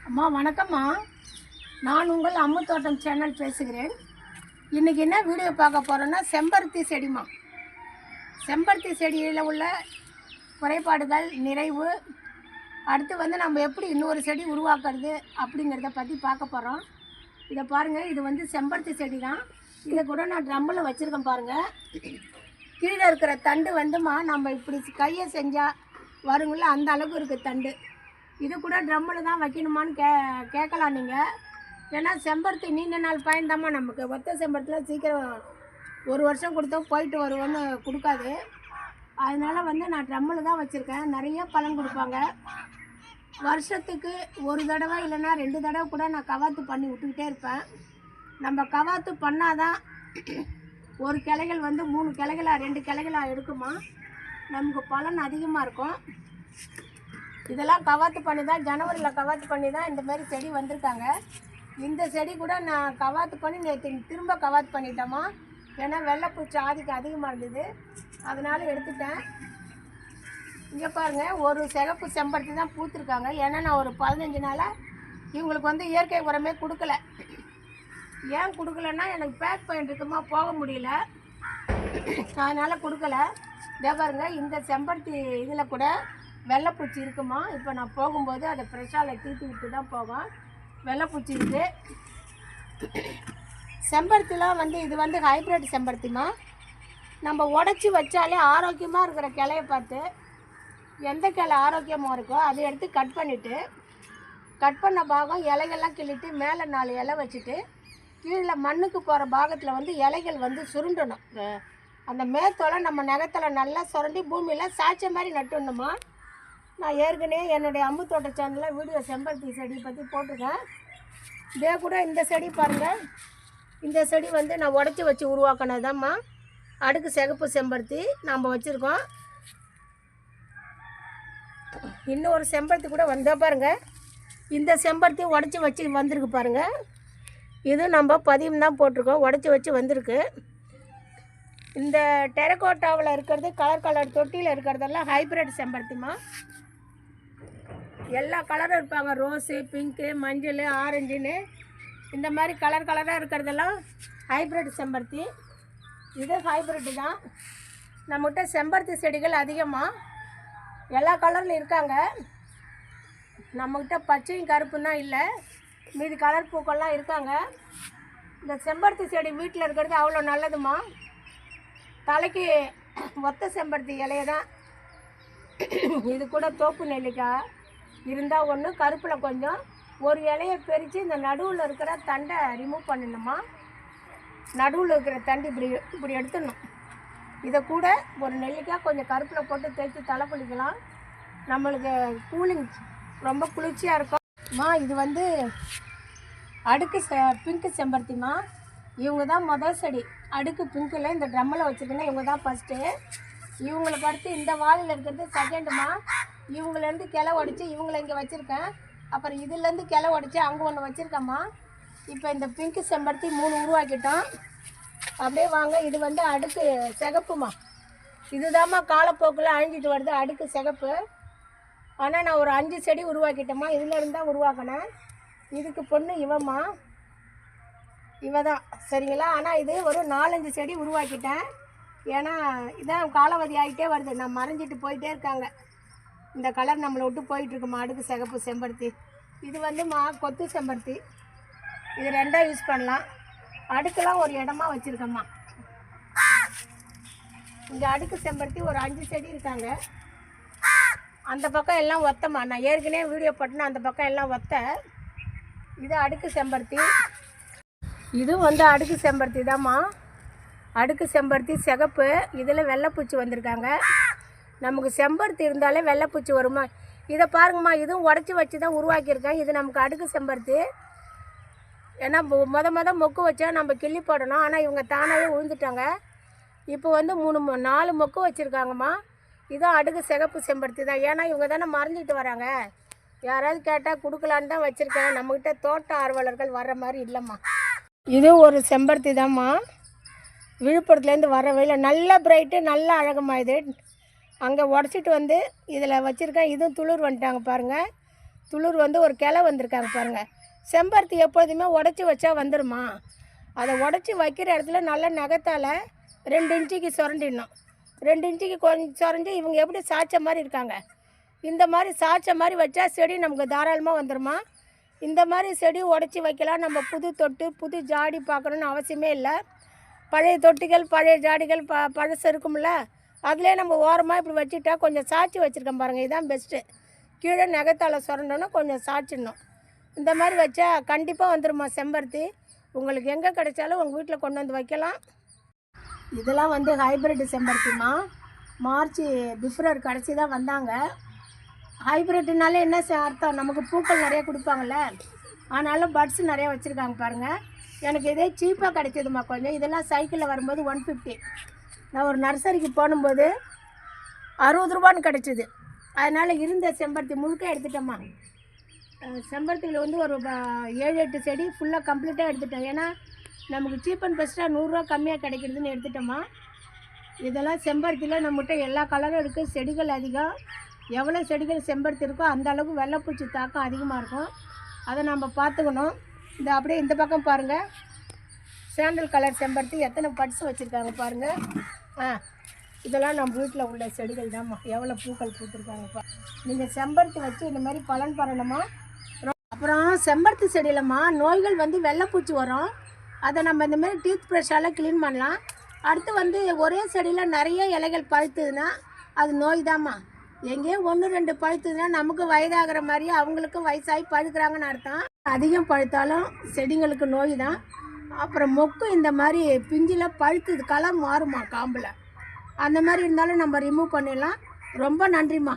அம்மா வணக்கம்மா. நான் உங்கள் அம்மு தோட்டம் சேனல் பேசுகிறேன். இன்றைக்கி என்ன வீடியோ பார்க்க போகிறோன்னா செம்பருத்தி செடிமா. செம்பருத்தி செடியில் உள்ள குறைபாடுகள், நிறைவு, அடுத்து வந்து நம்ம எப்படி இன்னொரு செடி உருவாக்குறது அப்படிங்கிறத பற்றி பார்க்க போகிறோம். இதை பாருங்கள், இது வந்து செம்பருத்தி செடி தான். இதை கூட நான் ட்ரம்மில் வச்சுருக்கேன் பாருங்கள். கீழே இருக்கிற தண்டு வந்துமா நம்ம இப்படி கையை செஞ்சால் வருங்கள அந்த அளவுக்கு இருக்குது தண்டு. இது கூட ட்ரம்மில் தான் வைக்கணுமான்னு கேட்கலாம் நீங்கள். ஏன்னா செம்பருத்தி நீண்ட நாள் பயன்தாம்மா. நமக்கு ஒத்த செம்பருத்தியில் சீக்கிரம் 1 வருஷம் கொடுத்தோம் போயிட்டு வருவோன்னு கொடுக்காது. அதனால் வந்து நான் ட்ரம்மில் தான் வச்சுருக்கேன். நிறைய பலன் கொடுப்பாங்க. வருஷத்துக்கு 1 தடவை இல்லைன்னா 2 தடவை கூட நான் கவாத்து பண்ணி விட்டுக்கிட்டே இருப்பேன். நம்ம கவாத்து பண்ணாதான் ஒரு கிளைகள் வந்து 3 கிளைகளாக 2 கிளைகளாக எடுக்குமா, நமக்கு பலன் அதிகமாக இருக்கும். இதெல்லாம் கவாத்து பண்ணி தான், ஜனவரியில் கவாத்து பண்ணி தான் இந்த மாதிரி செடி வந்திருக்காங்க. இந்த செடி கூட நான் கவாத்து பண்ணி நேற்று திரும்ப கவாத்து பண்ணிட்டோமா. ஏன்னா வெள்ளைப்பூச்சி ஆதிக்கம் அதிகமாக இருந்தது, அதனால் எடுத்துட்டேன். இங்கே பாருங்கள், ஒரு சிகப்பு செம்பருத்தி தான் பூத்துருக்காங்க. ஏன்னா நான் ஒரு 15 நாளாக இவங்களுக்கு வந்து இயற்கை உரமே கொடுக்கல. ஏன் கொடுக்கலன்னா எனக்கு பேக் பாயிண்ட் இருக்குமா, போக முடியல, அதனால் கொடுக்கல. இதே பாருங்கள், இந்த செம்பருத்தி இதில் கூட வெள்ளைப்பூச்சி இருக்குமா. இப்போ நான் போகும்போது அதை ஃப்ரெஷ்ஷால் தீர்த்து விட்டு தான் போகும். வெள்ளைப்பூச்சி இருக்குது. செம்பருத்திலாம் வந்து இது வந்து ஹைப்ரிட் செம்பருத்திமா. நம்ம உடச்சி வச்சாலே ஆரோக்கியமாக இருக்கிற கிளையை பார்த்து எந்த கிளை ஆரோக்கியமாக இருக்கோ அதை எடுத்து கட் பண்ணிவிட்டு, கட் பண்ண பாகம் இலைகள்லாம் கிள்ளிட்டு மேலே 4 இலை வச்சுட்டு கீழே மண்ணுக்கு போகிற பாகத்தில் வந்து இலைகள் வந்து சுருண்டணும். அந்த மேத்தோலை நம்ம நகத்தில் நல்லா சுரண்டி பூமியில் சாய்ச்ச மாதிரி நட்டுடணுமா. நான் ஏற்கனவே என்னுடைய அம்பு தோட்ட சேனலில் வீடியோ செம்பருத்தி செடி பற்றி போட்டிருக்கேன். இதே கூட இந்த செடி பாருங்கள், இந்த செடி வந்து நான் உடச்சி வச்சு உருவாக்கினதாம்மா. அடுக்கு சிகப்பு செம்பருத்தி நாம் வச்சுருக்கோம். இன்னொரு செம்பருத்தி கூட வந்தால் பாருங்கள், இந்த செம்பருத்தி உடச்சி வச்சு வந்திருக்கு பாருங்கள். இது நம்ம பதியம் தான் போட்டிருக்கோம், உடச்சி வச்சு வந்திருக்கு. இந்த டெரகோட்டாவில் இருக்கிறது கலர் தொட்டியில் இருக்கிறதெல்லாம் ஹைப்ரிட் செம்பருத்திமா. எல்லா கலரும் இருப்பாங்க, ரோஸு, பிங்க்கு, மஞ்சள், ஆரஞ்சுன்னு இந்த மாதிரி கலராக இருக்கிறதெல்லாம் ஹைப்ரிட் செம்பருத்தி. இது ஹைப்ரிட்டு தான். நம்மகிட்ட செம்பருத்தி செடிகள் அதிகமாக எல்லா கலரில் இருக்காங்க. நம்மக்கிட்ட பச்சையும் கருப்பும் தான் இல்லை, மீதி கலர் பூக்கள்லாம் இருக்காங்க. இந்த செம்பருத்தி செடி வீட்டில் இருக்கிறது அவ்வளோ நல்லதுமா. தலைக்கு ஒத்த செம்பருத்தி இலையை தான். இது கூட தோப்பு நெல்லிக்காய் இருந்தால் ஒன்று, கருப்பில் கொஞ்சம் ஒரு இலையை பிரித்து இந்த நடுவில் இருக்கிற தண்டை ரிமூவ் பண்ணணுமா. நடுவில் இருக்கிற தண்டு இப்படி எடுத்துடணும். இதை கூட ஒரு நெல்லிக்காய் கொஞ்சம் கருப்பில் போட்டு தேய்ச்சி தலை குளிக்கலாம். நம்மளுக்கு கூலிங் ரொம்ப குளிர்ச்சியாக இருக்கும்மா. இது வந்து அடுக்கு பிங்க்கு செம்பருத்திமா. இவங்க தான் முதல் செடி. அடுக்கு பிங்க்கில் இந்த ட்ரம்மில் வச்சுருக்கேன்னா இவங்க தான் ஃபஸ்ட்டு. இவங்களுக்கு அடுத்து இந்த வாலில் இருக்கிறது செகண்டுமா. இவங்களேருந்து கிளை உடச்சி இவங்களை இங்கே வச்சுருக்கேன். அப்புறம் இதுலேருந்து கிளை உடச்சி அங்கே ஒன்று வச்சுருக்கேம்மா. இப்போ இந்த பிங்க்கு செம்பருத்தி 3 உருவாக்கிட்டோம். அப்படியே வாங்க, இது வந்து அடுக்கு சிகப்புமா. இதுதாம்மா காலப்போக்கில் அழிஞ்சிட்டு வருது, அடுக்கு சிகப்பு. ஆனால் நான் ஒரு 5 செடி உருவாக்கிட்டேம்மா. இதிலேருந்து தான் உருவாக்கினேன். இதுக்கு பொண்ணு இவம்மா, இவ தான், சரிங்களா. ஆனால் இது ஒரு 4-5 செடி உருவாக்கிட்டேன். ஏன்னா இதான் காலாவதி ஆகிட்டே வருது, நான் மறைஞ்சிட்டு போயிட்டே இருக்காங்க. இந்த கலர் நம்மளை விட்டு போயிட்டுருக்குமா, அடுக்கு சிகப்பு செம்பருத்தி. இது வந்துமா கொத்து செம்பருத்தி. இது 2ஆக யூஸ் பண்ணலாம். அடுக்கெல்லாம் ஒரு இடமா வச்சுருக்கம்மா. இந்த அடுக்கு செம்பருத்தி ஒரு 5 செடி இருக்காங்க. அந்த பக்கம் எல்லாம் ஒத்தம்மா. நான் ஏற்கனவே வீடியோ போட்டேன்னா அந்த பக்கம் எல்லாம் ஒத்த. இது அடுக்கு செம்பருத்தி. இது வந்து அடுக்கு செம்பருத்தி தான்மா. அடுக்கு செம்பருத்தி சிகப்பு. இதில் வெள்ளைப்பூச்சி வந்திருக்காங்க. நமக்கு செம்பருத்தி இருந்தாலே வெள்ளைப்பூச்சி வருமா. இதை பாருங்கம்மா, இதுவும் உடச்சி வச்சு தான் உருவாக்கியிருக்கேன். இது நமக்கு அடுக்கு செம்பருத்தி. ஏன்னா மொத மொக்கு வச்சா நம்ம கிள்ளி போடணும். ஆனால் இவங்க தானாகவே உழுந்துட்டாங்க. இப்போ வந்து 4 மொக்கு வச்சுருக்காங்கம்மா. இதுவும் அடுக்கு சிகப்பு செம்பருத்தி தான். ஏன்னா இவங்க தானே மறைஞ்சிட்டு வராங்க. யாராவது கேட்டால் கொடுக்கலான்னு தான் வச்சுருக்கேன். நம்மக்கிட்ட தோட்ட ஆர்வலர்கள் வர்ற மாதிரி இல்லைம்மா. இது ஒரு செம்பருத்தி தான்மா. விழுப்புரத்துலேருந்து வர வழியில் நல்ல பிரைட்டு, நல்ல அழகம்மா. இது அங்கே உடச்சிட்டு வந்து இதில் வச்சுருக்கேன். இதுவும் துளிர் வந்துட்டாங்க பாருங்கள். துளிர் வந்து ஒரு கிளை வந்திருக்காங்க பாருங்கள். செம்பருத்தி எப்பொழுதுமே உடச்சி வச்சா வந்துடுமா, அதை உடச்சி வைக்கிற இடத்துல நல்லா நகத்தால் 2 இன்ச்சுக்கு சுரண்டிடணும். 2 இன்ச்சுக்கு கொஞ்சம் சுரண்டி இவங்க எப்படி சாய்ச்ச மாதிரி இருக்காங்க, இந்த மாதிரி சாய்ச்ச மாதிரி வச்சா செடி நமக்கு தாராளமாக வந்துடுமா. இந்த மாதிரி செடி உடச்சி வைக்கலாம். நம்ம புது தொட்டு புது ஜாடி பார்க்கணுன்னு அவசியமே இல்லை. பழைய தொட்டிகள் பழைய ஜாடிகள் பழசு இருக்கும்ல, அதிலே நம்ம ஓரமாக இப்படி வச்சுட்டா கொஞ்சம் சாய்ச்சி வச்சுருக்கேன் பாருங்கள், இதுதான் பெஸ்ட்டு. கீழே நகத்தால் சுரண்டணும், கொஞ்சம் சாய்ச்சிடணும். இந்த மாதிரி வச்சா கண்டிப்பாக வந்துடுமா செம்பருத்தி. உங்களுக்கு எங்கே கிடைச்சாலும் உங்கள் வீட்டில் கொண்டு வந்து வைக்கலாம். இதெல்லாம் வந்து ஹைப்ரிட் செம்பருத்திமா. மார்ச் பிப்ரவரி கடைசி தான் வந்தாங்க. ஹைப்ரிட்னாலே என்ன அர்த்தம், நமக்கு பூக்கள் நிறைய கொடுப்பாங்கள்ல, ஆனாலும் பட்ஸ் நிறையா வச்சுருக்காங்க பாருங்கள். எனக்கு இதே சீப்பாக கிடைச்சதுமா கொஞ்சம். இதெல்லாம் சைக்கிளில் வரும்போது 150. நான் ஒரு நர்சரிக்கு போகும்போது 60 ரூபான்னு கிடச்சிது. அதனால் இருந்த செம்பருத்தி முழுக்க எடுத்துட்டோம்மா. செம்பருத்தியில் வந்து ஒரு 7-8 செடி ஃபுல்லாக கம்ப்ளீட்டாக எடுத்துட்டோம். ஏன்னா நமக்கு சீப் அண்ட் பெஸ்ட்டாக 100 ரூபா கம்மியாக கிடைக்கிறதுன்னு எடுத்துட்டோம்மா. இதெல்லாம் செம்பருத்தியில் நம்மகிட்ட எல்லா கலரும் இருக்குது. செடிகள் அதிகம். எவ்வளோ செடிகள் செம்பருத்தி இருக்கோ அந்த அளவுக்கு வெள்ளைப்பூச்சி தாக்கம் அதிகமாக இருக்கும். அதை நம்ம பார்த்துக்கணும். இந்த அப்படியே இந்த பக்கம் பாருங்கள், சாண்டல் கலர் செம்பருத்தி எத்தனை பட்ஸ் வச்சுருக்காங்க பாருங்கள். இதெல்லாம் நம்ம வீட்டில் உள்ள செடிகள் தான்மா. எவ்வளோ பூக்கள் பூத்துருக்காங்கப்பா. நீங்கள் செம்பருத்தி வச்சு இந்த மாதிரி பலன் பண்ணணுமா. அப்புறம் செம்பருத்தி செடியிலம்மா நோய்கள் வந்து வெள்ளைப்பூச்சி வரும். அதை நம்ம இந்த மாதிரி டீத் ப்ரஷ்ஷால் க்ளீன் பண்ணலாம். அடுத்து வந்து ஒரே செடியில் நிறைய இலைகள் பழுத்துதுன்னா அது நோய் தாம்மா. எங்கேயோ 1-2 பழுத்துதுன்னா நமக்கு வயதாகிற மாதிரி அவங்களுக்கும் வயசாகி பழுக்கிறாங்கன்னு அர்த்தம். அதிகம் பழுத்தாலும் செடிங்களுக்கு நோய் தான். அப்புறம் மொக்கு இந்த மாதிரி பிஞ்சில் பழுத்துது, கலர் மாறுமா காம்பில். அந்த மாதிரி இருந்தாலும் நம்ம ரிமூவ் பண்ணிடலாம். ரொம்ப நன்றிம்மா.